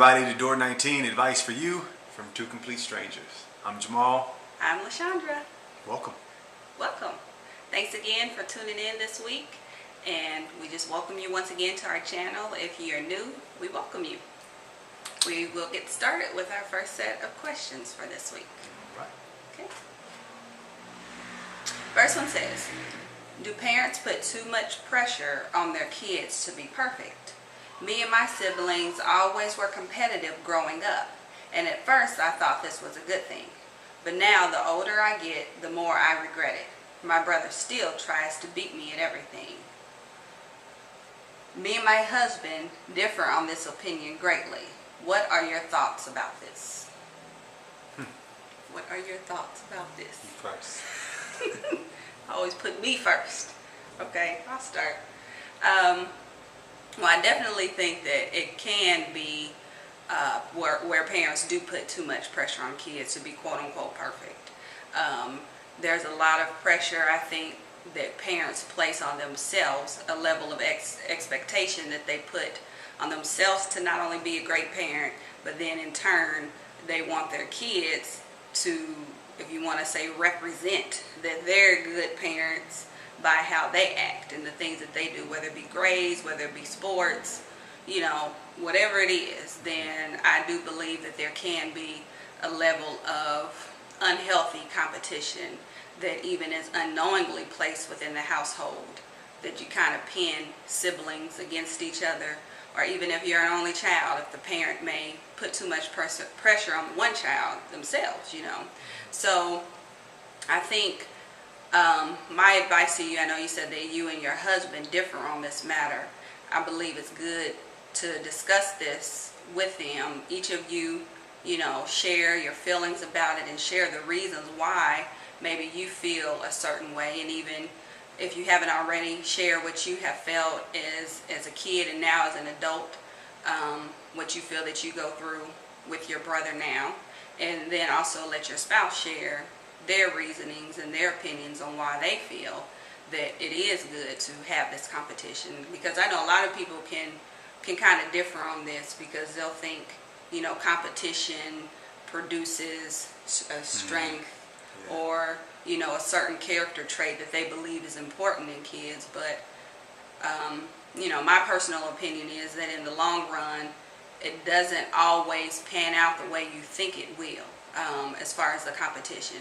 everybody to Door 19, advice for you from two complete strangers. I'm Jamal. I'm LaShondra. Welcome. Welcome. Thanks again for tuning in this week, and we just welcome you once again to our channel. If you're new, we welcome you. We will get started with our first set of questions for this week. All right. Okay. First one says, do parents put too much pressure on their kids to be perfect? Me and my siblings always were competitive growing up, and at first I thought this was a good thing. But now the older I get, the more I regret it. My brother still tries to beat me at everything. Me and my husband differ on this opinion greatly. What are your thoughts about this? What are your thoughts about this? You first. Always put me first. Okay, I'll start. Well, I definitely think that it can be where parents do put too much pressure on kids to be quote-unquote perfect. There's a lot of pressure, I think, that parents place on themselves, a level of expectation that they put on themselves to not only be a great parent, but then in turn, they want their kids to, if you want to say, represent that they're good parents by how they act and the things that they do, whether it be grades, whether it be sports, you know, whatever it is. Then I do believe that there can be a level of unhealthy competition that even is unknowingly placed within the household, that you kind of pin siblings against each other, or even if you're an only child, if the parent may put too much pressure on one child themselves, you know. So I think my advice to you, I know you said that you and your husband differ on this matter. I believe it's good to discuss this with them. Each of you, you know, share your feelings about it and share the reasons why maybe you feel a certain way, and even if you haven't already, share what you have felt as a kid and now as an adult, what you feel that you go through with your brother now, and then also let your spouse share their reasonings and their opinions on why they feel that it is good to have this competition. Because I know a lot of people can kind of differ on this, because they'll think, you know, competition produces a strength or, you know, a certain character trait that they believe is important in kids. But you know, my personal opinion is that in the long run, it doesn't always pan out the way you think it will. As far as the competition,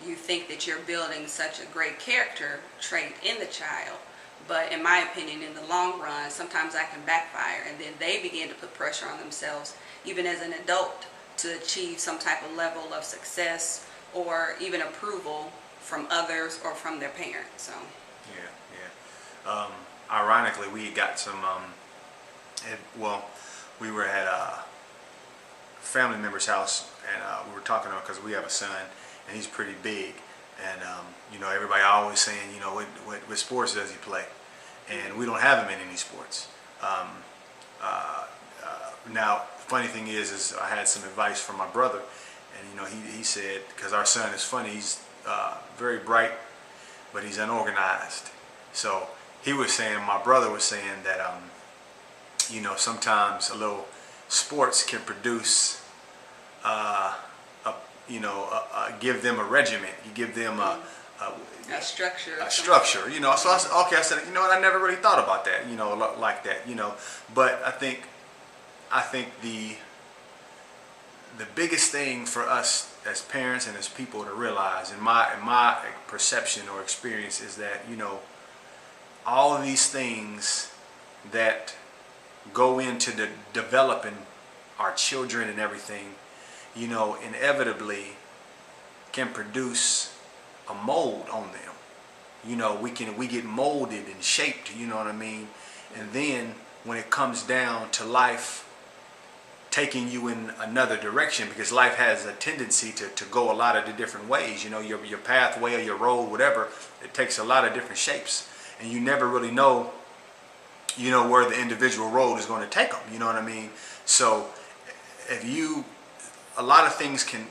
you think that you're building such a great character trait in the child, but in my opinion, in the long run, sometimes that can backfire, and then they begin to put pressure on themselves, even as an adult, to achieve some type of level of success or even approval from others or from their parents. So ironically, we got some we were at a family member's house, and we were talking to him because we have a son and he's pretty big, and you know, everybody always saying, you know, what sports does he play? And we don't have him in any sports. Now, the funny thing is I had some advice from my brother, and you know, he said, because our son is funny, he's very bright, but he's unorganized. So he was saying, my brother was saying that you know, sometimes a little sports can produce give them a regiment. You give them a structure. A structure, you know. So I said, you know what, I never really thought about that, you know, like that, you know. But I think the biggest thing for us as parents and as people to realize, in my perception or experience, is that, you know, all of these things that go into the developing our children and everything, you know, inevitably can produce a mold on them. You know, we get molded and shaped, you know what I mean? And then when it comes down to life taking you in another direction, because life has a tendency to go a lot of the different ways, you know, your pathway or your road, whatever, it takes a lot of different shapes, and you never really know, you know, where the individual road is going to take them, you know what I mean? So if a lot of things can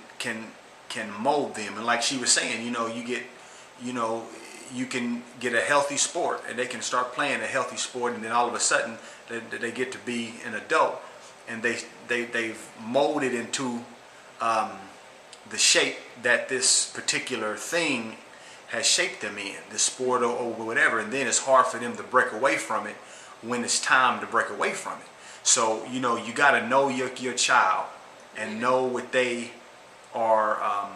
mold them, and like she was saying, you know, you can get a healthy sport, and they can start playing a healthy sport, and then all of a sudden they get to be an adult, and they've molded into the shape that this particular thing has shaped them in, the sport or whatever, and then it's hard for them to break away from it when it's time to break away from it. So, you know, you got to know your child and know what they are,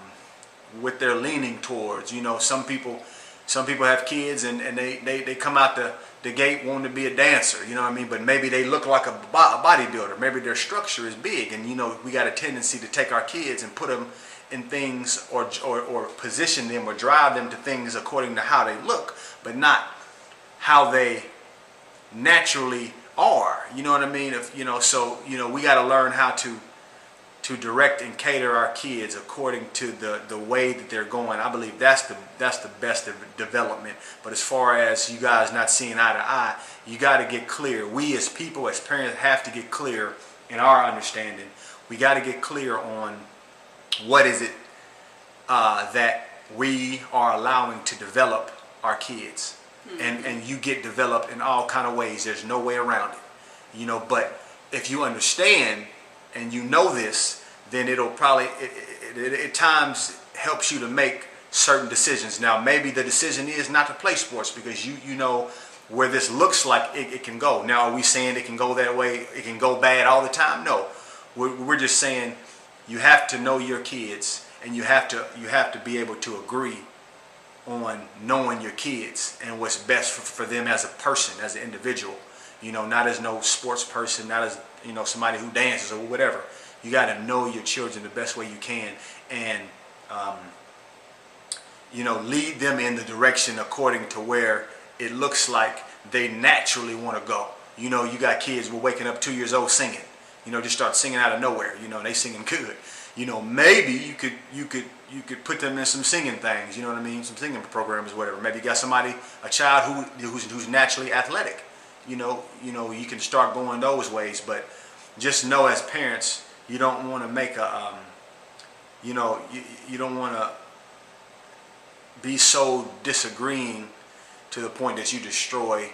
what they're leaning towards. You know, some people have kids and they come out the gate wanting to be a dancer, you know what I mean? But maybe they look like a bodybuilder. Maybe their structure is big, and you know, we got a tendency to take our kids and put them in things or position them or drive them to things according to how they look, but not how they naturally are. You know what I mean? If you know, so you know, we got to learn how to direct and cater our kids according to the way that they're going. I believe that's the best of development. But as far as you guys not seeing eye to eye, you got to get clear. We as people, as parents, have to get clear in our understanding. We got to get clear on what is it that we are allowing to develop our kids. And you get developed in all kind of ways. There's no way around it. You know, but if you understand and you know this, then it'll probably it at times helps you to make certain decisions. Now maybe the decision is not to play sports because you know where this looks like it can go. Now are we saying it can go that way, it can go bad all the time? No. We're just saying you have to know your kids, and you have to be able to agree on knowing your kids and what's best for them as a person, as an individual. You know, not as no sports person, not as, you know, somebody who dances or whatever. You got to know your children the best way you can, and you know, lead them in the direction according to where it looks like they naturally want to go. You know, you got kids who are waking up 2 years old singing. You know, just start singing out of nowhere. You know, they singing good. You know, maybe you could put them in some singing things. You know what I mean? Some singing programs, or whatever. Maybe you got somebody, a child who's naturally athletic. You know, you can start going those ways. But just know, as parents, you don't want to make a, you know, you don't want to be so disagreeing to the point that you destroy,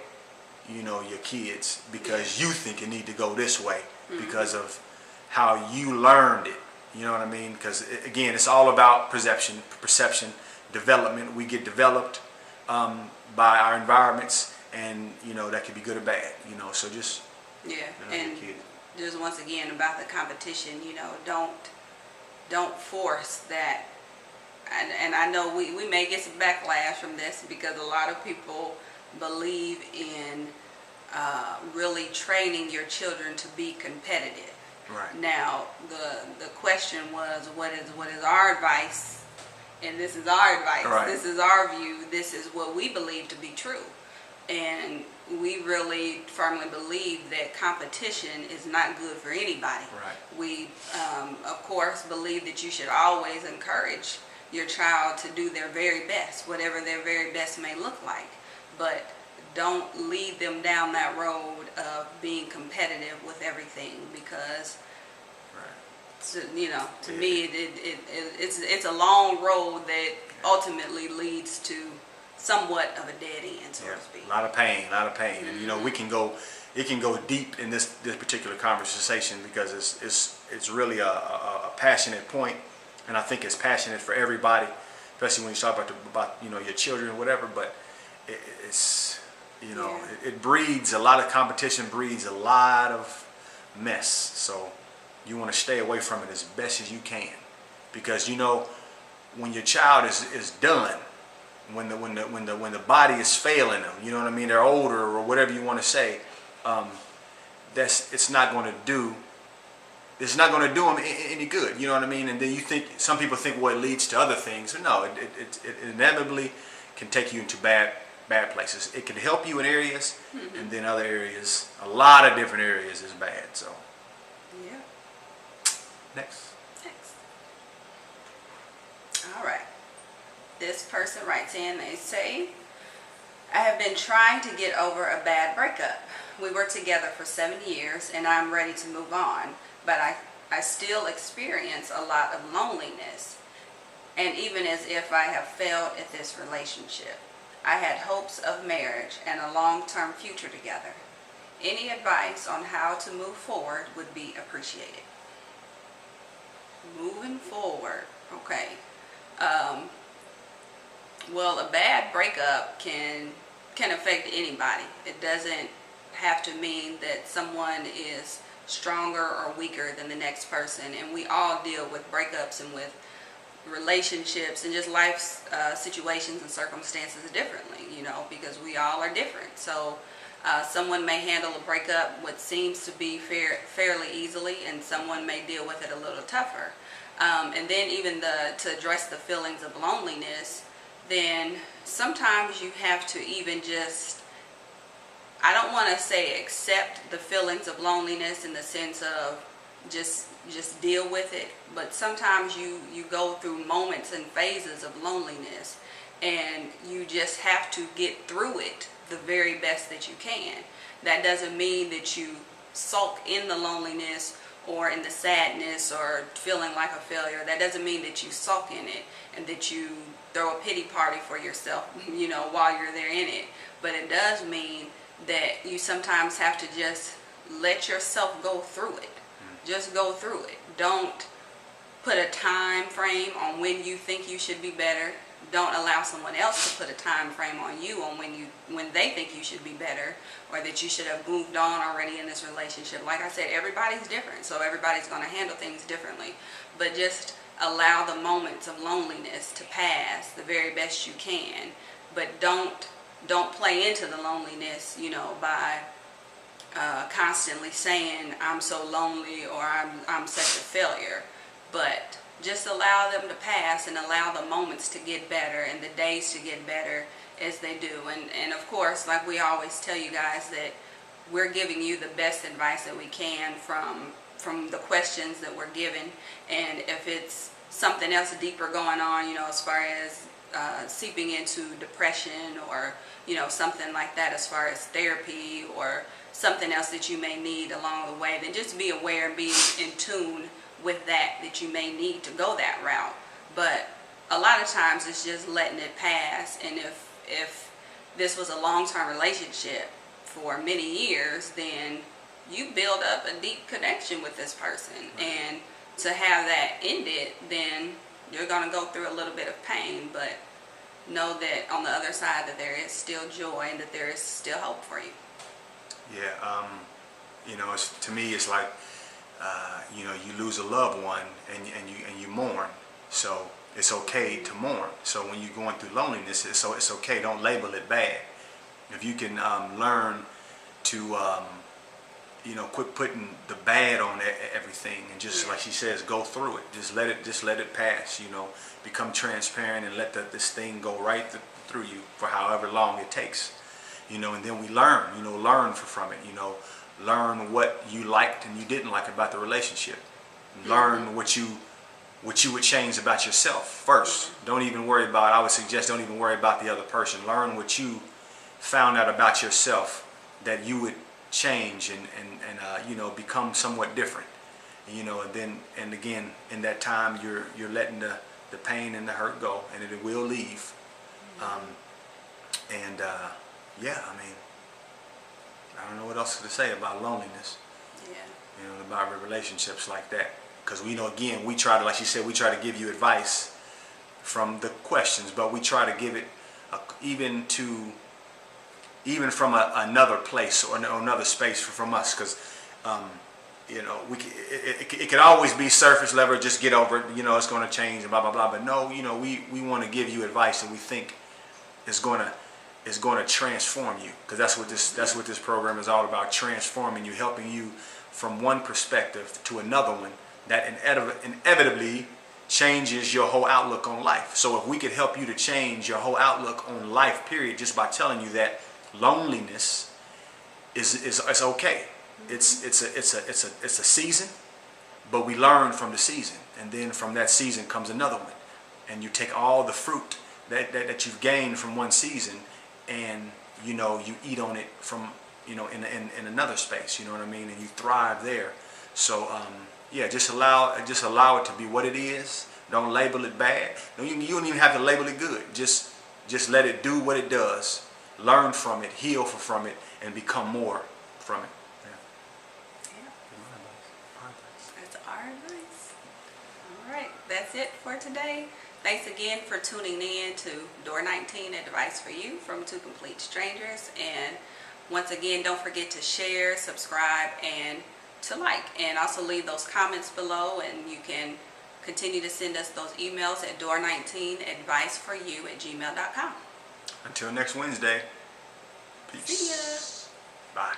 you know, your kids because you think it need to go this way because of how you learned it. You know what I mean? Because again, it's all about perception, development. We get developed by our environments, and you know that could be good or bad. You know, so just and just once again about the competition. You know, don't force that. And I know we may get some backlash from this because a lot of people believe in really training your children to be competitive. Right. Now the question was, what is our advice? And this is our advice. Right. This is our view. This is what we believe to be true. And we really firmly believe that competition is not good for anybody. Right. We, of course, believe that you should always encourage your child to do their very best, whatever their very best may look like. But don't lead them down that road of being competitive with everything, because to me it's a long road that ultimately leads to somewhat of a dead end, so to speak. A lot of pain, and you know, it can go deep in this particular conversation because it's really a passionate point, and I think it's passionate for everybody, especially when you talk about you know, your children or whatever. But it's you know, it breeds a lot of competition, breeds a lot of mess. So you want to stay away from it as best as you can, because you know, when your child is done, when the body is failing them, you know what I mean, they're older or whatever you want to say, it's not going to do them any good, you know what I mean. And then you think, some people think, well, it leads to other things. No, it inevitably can take you into bad places. It can help you in areas, and then other areas, a lot of different areas, is bad. So yeah. Next. All right. This person writes in, they say, I have been trying to get over a bad breakup. We were together for 7 years and I'm ready to move on, but I still experience a lot of loneliness, and even as if I have failed at this relationship. I had hopes of marriage and a long-term future together. Any advice on how to move forward would be appreciated. Moving forward, okay. Well, a bad breakup can affect anybody. It doesn't have to mean that someone is stronger or weaker than the next person, and we all deal with breakups and with relationships and just life situations and circumstances differently, because we all are different. So someone may handle a breakup what seems to be fairly easily, and someone may deal with it a little tougher. And then even to address the feelings of loneliness, then sometimes you have to even just, I don't want to say accept the feelings of loneliness in the sense of just deal with it, but sometimes you go through moments and phases of loneliness, and you just have to get through it the very best that you can. That doesn't mean that you sulk in the loneliness or in the sadness or feeling like a failure. That doesn't mean that you sulk in it and that you throw a pity party for yourself, while you're there in it. But it does mean that you sometimes have to just let yourself go through it. Just go through it. Don't put a time frame on when you think you should be better. Don't allow someone else to put a time frame on you on when they think you should be better, or that you should have moved on already in this relationship. Like I said, everybody's different, so everybody's going to handle things differently. But just allow the moments of loneliness to pass the very best you can. But don't play into the loneliness, by constantly saying I'm so lonely or I'm such a failure. But just allow them to pass and allow the moments to get better and the days to get better as they do. And of course, like we always tell you guys, that we're giving you the best advice that we can from the questions that we're given. And if it's something else deeper going on, as far as seeping into depression or, something like that, as far as therapy or something else that you may need along the way, then just be aware and be in tune with that you may need to go that route. But a lot of times it's just letting it pass. And if this was a long-term relationship for many years, then you build up a deep connection with this person. And to have that ended, then you're going to go through a little bit of pain, but know that on the other side that there is still joy and that there is still hope for you. Yeah, to me, it's like, you lose a loved one and you mourn. So it's okay to mourn. So when you're going through loneliness, it's okay. Don't label it bad. If you can learn to, quit putting the bad on everything, and just like she says, go through it. Just let it pass. Become transparent and let this thing go right through you for however long it takes. And then we learn. Learn from it. Learn what you liked and you didn't like about the relationship. Learn what you would change about yourself first. Don't even worry about, I would suggest, don't even worry about the other person. Learn what you found out about yourself that you would change and become somewhat different. And again, in that time, you're letting the pain and the hurt go, and it will leave. I don't know what else to say about loneliness. Yeah. About relationships like that. Because we try to, like she said, we try to give you advice from the questions, but we try to give it even from another place or another space from us. Because it could always be surface level, just get over it. It's going to change and blah blah blah. But no, we want to give you advice that we think is going to transform you, because that's what this program is all about, transforming you, helping you from one perspective to another one that inevitably changes your whole outlook on life. So if we could help you to change your whole outlook on life, period, just by telling you that loneliness is okay. It's a season, but we learn from the season, and then from that season comes another one, and you take all the fruit that you've gained from one season, and you eat on it from in another space, you know what I mean, and you thrive there. So just allow it to be what it is. Don't label it bad. You don't even have to label it good. Just let it do what it does. Learn from it, heal from it, and become more from it. Yeah. Yeah, My advice. that's our advice. All right, that's it for today. Thanks again for tuning in to Door 19, Advice for You from Two Complete Strangers. And once again, don't forget to share, subscribe, and to like. And also leave those comments below, and you can continue to send us those emails at door19adviceforyou@gmail.com. Until next Wednesday. Peace. See ya. Bye.